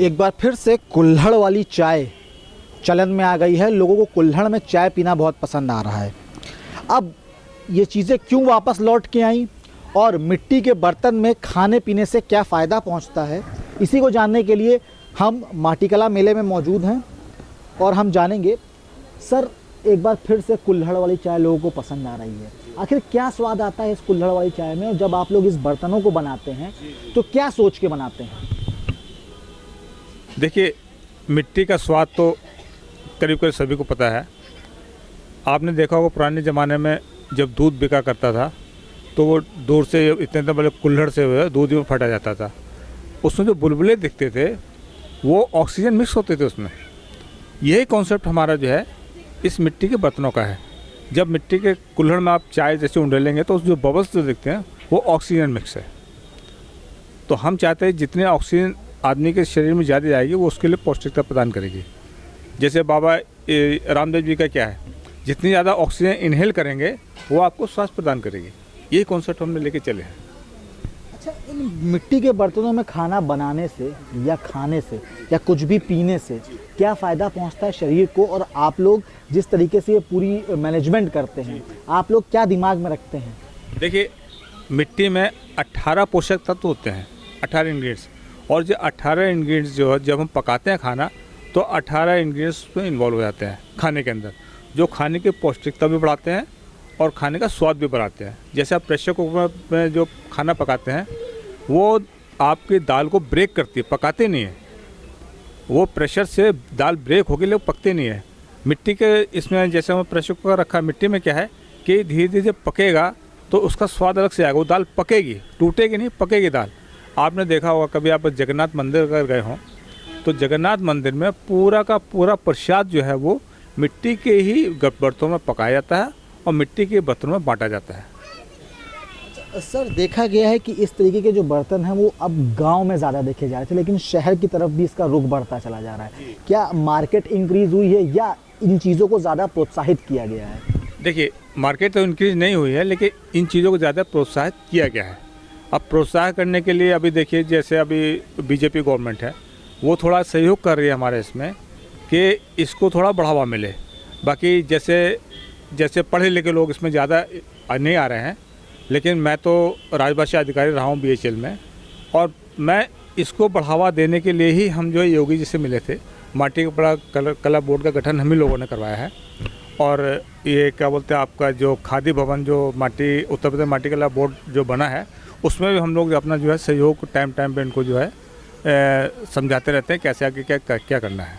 एक बार फिर से कुल्हड़ वाली चाय चलन में आ गई है। लोगों को कुल्हड़ में चाय पीना बहुत पसंद आ रहा है। अब ये चीज़ें क्यों वापस लौट के आई और मिट्टी के बर्तन में खाने पीने से क्या फ़ायदा पहुंचता है, इसी को जानने के लिए हम माटीकला मेले में मौजूद हैं और हम जानेंगे। सर, एक बार फिर से कुल्हड़ वाली चाय लोगों को पसंद आ रही है। आखिर क्या स्वाद आता है इस कुल्हड़ वाली चाय में, और जब आप लोग इस बर्तनों को बनाते हैं तो क्या सोच के बनाते हैं? देखिए, मिट्टी का स्वाद तो करीब करीब सभी को पता है। आपने देखा होगा पुराने ज़माने में जब दूध बिका करता था तो वो दूर से इतने बड़े कुल्हड़ से दूध में फटा जाता था। उसमें जो बुलबुले दिखते थे वो ऑक्सीजन मिक्स होते थे उसमें। यही कॉन्सेप्ट हमारा जो है इस मिट्टी के बर्तनों का है। जब मिट्टी के कुल्हड़ में आप चाय जैसे उंडेलेंगे तो उस जो बबल्स जो दिखते हैं वो ऑक्सीजन मिक्स है। तो हम चाहते हैं जितने ऑक्सीजन आदमी के शरीर में ज़्यादा जाएगी वो उसके लिए पौष्टिकता प्रदान करेगी। जैसे बाबा रामदेव जी का क्या है, जितनी ज़्यादा ऑक्सीजन इनहेल करेंगे वो आपको स्वास्थ्य प्रदान करेगी। ये कॉन्सेप्ट हमने लेके चले हैं। अच्छा, इन मिट्टी के बर्तनों में खाना बनाने से या खाने से या कुछ भी पीने से क्या फ़ायदा पहुंचता है शरीर को, और आप लोग जिस तरीके से ये पूरी मैनेजमेंट करते हैं, आप लोग क्या दिमाग में रखते हैं? देखिए, मिट्टी में 18 पोषक तत्व होते हैं, 18 इंग्रेडिएंट्स, और जो 18 इंग्रेडिएंट्स जो है जब हम पकाते हैं खाना तो 18 इंग्रेडिएंट्स में इन्वॉल्व हो जाते हैं खाने के अंदर, जो खाने की पौष्टिकता भी बढ़ाते हैं और खाने का स्वाद भी बढ़ाते हैं। जैसे आप प्रेशर कुकर में जो खाना पकाते हैं वो आपकी दाल को ब्रेक करती है, पकाते नहीं है। वो प्रेशर से दाल ब्रेक होगी लेकिन पकते नहीं है। मिट्टी के इसमें जैसे हम प्रेशर कुकर रखा है, मिट्टी में क्या है कि धीरे धीरे जब पकेगा तो उसका स्वाद अलग से आएगा। वो दाल पकेगी, टूटेगी नहीं, पकेगी दाल। आपने देखा होगा कभी आप जगन्नाथ मंदिर अगर गए हों तो जगन्नाथ मंदिर में पूरा का पूरा प्रसाद जो है वो मिट्टी के ही बर्तनों में पकाया जाता है और मिट्टी के बर्तनों में बांटा जाता है। सर, देखा गया है कि इस तरीके के जो बर्तन हैं वो अब गांव में ज़्यादा देखे जा रहे थे, लेकिन शहर की तरफ भी इसका रुख बढ़ता चला जा रहा है। क्या मार्केट इंक्रीज़ हुई है या इन चीज़ों को ज़्यादा प्रोत्साहित किया गया है? देखिए, मार्केट तो इंक्रीज नहीं हुई है लेकिन इन चीज़ों को ज़्यादा प्रोत्साहित किया गया है। अब प्रोत्साहन करने के लिए अभी देखिए, जैसे अभी बीजेपी गवर्नमेंट है वो थोड़ा सहयोग कर रही है हमारे इसमें कि इसको थोड़ा बढ़ावा मिले। बाकी जैसे पढ़े लिखे लोग इसमें ज़्यादा नहीं आ रहे हैं, लेकिन मैं तो राजभाषा अधिकारी रहा हूँ BHL में, और मैं इसको बढ़ावा देने के लिए ही हम जो है योगी जी से मिले थे। माटी का बड़ा कला बोर्ड का गठन हम ही लोगों ने करवाया है, और ये क्या बोलते हैं आपका जो खादी भवन जो माटी उत्तर प्रदेश माटी कला बोर्ड जो बना है उसमें भी हम लोग अपना जो है सहयोग टाइम पे इनको जो है समझाते रहते हैं कैसे आगे क्या करना है।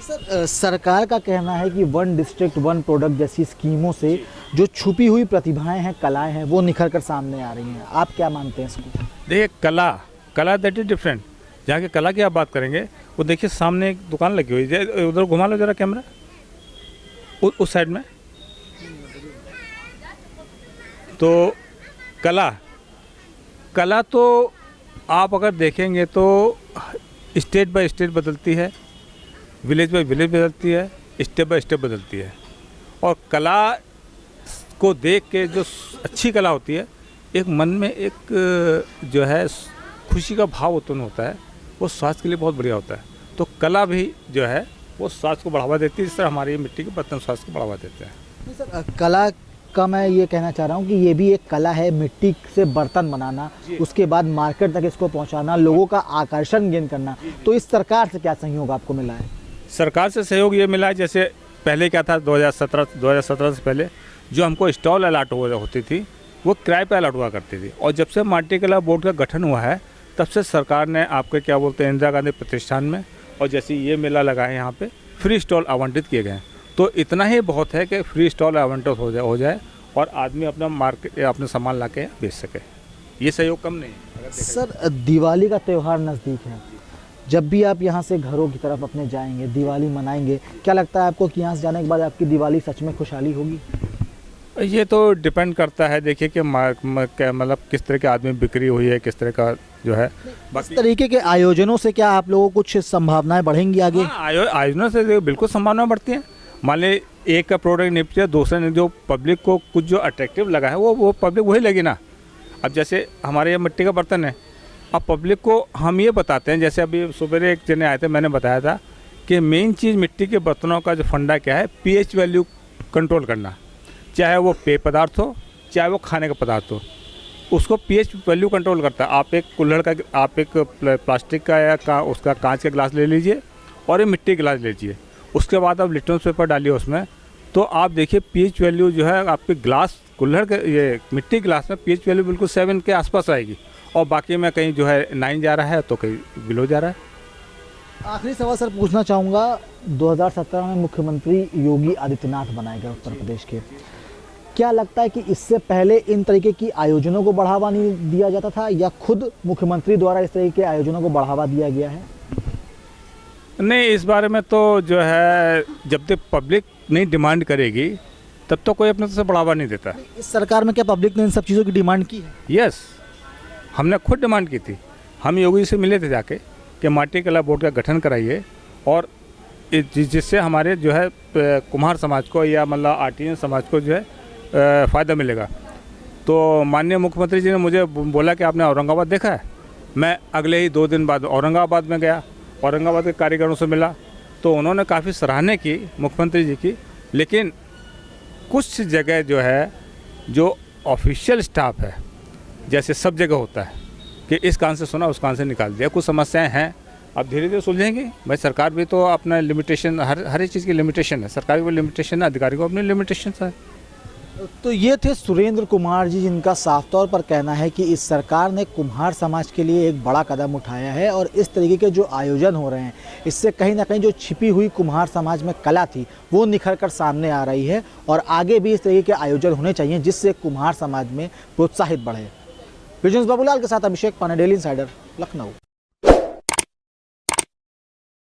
सर, सरकार का कहना है कि 1 डिस्ट्रिक्ट 1 प्रोडक्ट जैसी स्कीमों से जो छुपी हुई प्रतिभाएं हैं, कलाएं हैं, वो निखर कर सामने आ रही हैं। आप क्या मानते हैं इसको? देखिए, कला दैट इज डिफरेंट। जहाँ की कला की आप बात करेंगे वो देखिए सामने एक दुकान लगी हुई है, उधर घुमा लो जरा कैमरा, उस साइड में। तो कला तो आप अगर देखेंगे तो स्टेट बाय स्टेट बदलती है, विलेज बाय विलेज बदलती है, स्टेप बाय स्टेप बदलती है। और कला को देख के जो अच्छी कला होती है, एक मन में एक जो है खुशी का भाव उत्पन्न होता है, वो स्वास्थ्य के लिए बहुत बढ़िया होता है। तो कला भी जो है वो स्वास्थ्य को बढ़ावा देती है, जिस तरह हमारी मिट्टी के बर्तन स्वास्थ्य को बढ़ावा देते हैं। सर, कला का मैं ये कहना चाह रहा हूँ कि ये भी एक कला है, मिट्टी से बर्तन बनाना, उसके बाद मार्केट तक इसको पहुँचाना, लोगों का आकर्षण गेन करना। तो इस सरकार से क्या सहयोग आपको मिला है? सरकार से सहयोग ये मिला है, जैसे पहले क्या था 2017 से पहले जो हमको स्टॉल अलाट होती थी वो किराए पे अलाट हुआ करती थी। और जब से माटी कला बोर्ड का गठन हुआ है तब से सरकार ने आपके क्या बोलते हैं इंदिरा गांधी प्रतिष्ठान में और जैसे ये मेला लगा है यहाँ पे फ्री स्टॉल आवंटित किए गए हैं। तो इतना ही बहुत है कि फ्री स्टॉल आवंटित हो जाए और आदमी अपना मार्केट अपने सामान ला के बेच सके। ये सहयोग कम नहीं है। सर, दिवाली का त्यौहार नज़दीक है, जब भी आप यहाँ से घरों की तरफ अपने जाएंगे, दिवाली मनाएंगे, क्या लगता है आपको कि यहाँ से जाने के बाद आपकी दिवाली सच में खुशहाली होगी? ये तो डिपेंड करता है, देखिए कि मतलब किस तरह के आदमी बिक्री हुई है, किस तरह का जो है। इस तरीके के आयोजनों से क्या आप लोगों को कुछ संभावनाएं बढ़ेंगी आगे? आयोजनों से बिल्कुल संभावना बढ़ती है। मान ली एक का प्रोडक्ट निपटे, दूसरे ने जो पब्लिक को कुछ जो अट्रैक्टिव लगा है वो पब्लिक वही लगी ना। अब जैसे हमारे ये मिट्टी का बर्तन है, अब पब्लिक को हम ये बताते हैं, जैसे अभी सुबह एक जने आए थे, मैंने बताया था कि मेन चीज़ मिट्टी के बर्तनों का जो फंडा क्या है, पीएच वैल्यू कंट्रोल करना। चाहे वो पेय पदार्थ हो, चाहे वो खाने का पदार्थ हो, उसको पीएच वैल्यू कंट्रोल करता है। आप एक कुल्हड़ का, आप एक प्लास्टिक का या उसका कांच का गिलास ले लीजिए और एक मिट्टी का गिलास ले लीजिए, उसके बाद आप लिटमस पेपर डालिए उसमें, तो आप देखिए पीएच वैल्यू जो है आपके गिलास, कुल्हड़ के, ये मिट्टी गिलास में पीएच वैल्यू बिल्कुल 7 के आसपास आएगी, और बाकी में कहीं जो है 9 जा रहा है तो कहीं बिलो जा रहा है। आखिरी सवाल सर पूछना चाहूँगा, 2017 में मुख्यमंत्री योगी आदित्यनाथ बनाए गए उत्तर प्रदेश के। क्या लगता है कि इससे पहले इन तरीके की आयोजनों को बढ़ावा नहीं दिया जाता था, या खुद मुख्यमंत्री द्वारा इस तरीके के आयोजनों को बढ़ावा दिया गया है? नहीं, इस बारे में तो जो है जब तक पब्लिक नहीं डिमांड करेगी तब तो कोई अपने तरफ से बढ़ावा नहीं देता। इस सरकार में क्या पब्लिक ने इन सब चीज़ों की डिमांड की है? यस, हमने खुद डिमांड की थी। हम योगी से मिले थे जाके कि माटी कला बोर्ड का गठन कराइए, और जिससे हमारे जो है कुम्हार समाज को या मतलब आर्टिजन समाज को जो है फ़ायदा मिलेगा। तो माननीय मुख्यमंत्री जी ने मुझे बोला कि आपने औरंगाबाद देखा है। मैं अगले ही 2 दिन बाद औरंगाबाद में गया, औरंगाबाद के कारीगरों से मिला, तो उन्होंने काफ़ी सराहना की मुख्यमंत्री जी की। लेकिन कुछ जगह जो है, जो ऑफिशियल स्टाफ है, जैसे सब जगह होता है कि इस कान से सुना उस कान से निकाल दिया, कुछ समस्याएं हैं, अब धीरे धीरे सुलझेंगी। भाई सरकार भी तो अपना लिमिटेशन, हर एक चीज़ की लिमिटेशन है, सरकार की भी लिमिटेशन है, अधिकारी को अपनी लिमिटेशन है। तो ये थे सुरेंद्र कुमार जी, जिनका साफ तौर पर कहना है कि इस सरकार ने कुम्हार समाज के लिए एक बड़ा कदम उठाया है, और इस तरीके के जो आयोजन हो रहे हैं, इससे कहीं ना कहीं जो छिपी हुई कुम्हार समाज में कला थी वो निखर कर सामने आ रही है, और आगे भी इस तरीके के आयोजन होने चाहिए जिससे कुम्हार समाज में प्रोत्साहित बढ़े। विजय बाबूलाल के साथ अभिषेक पांडे, डेली इंसाइडर, लखनऊ।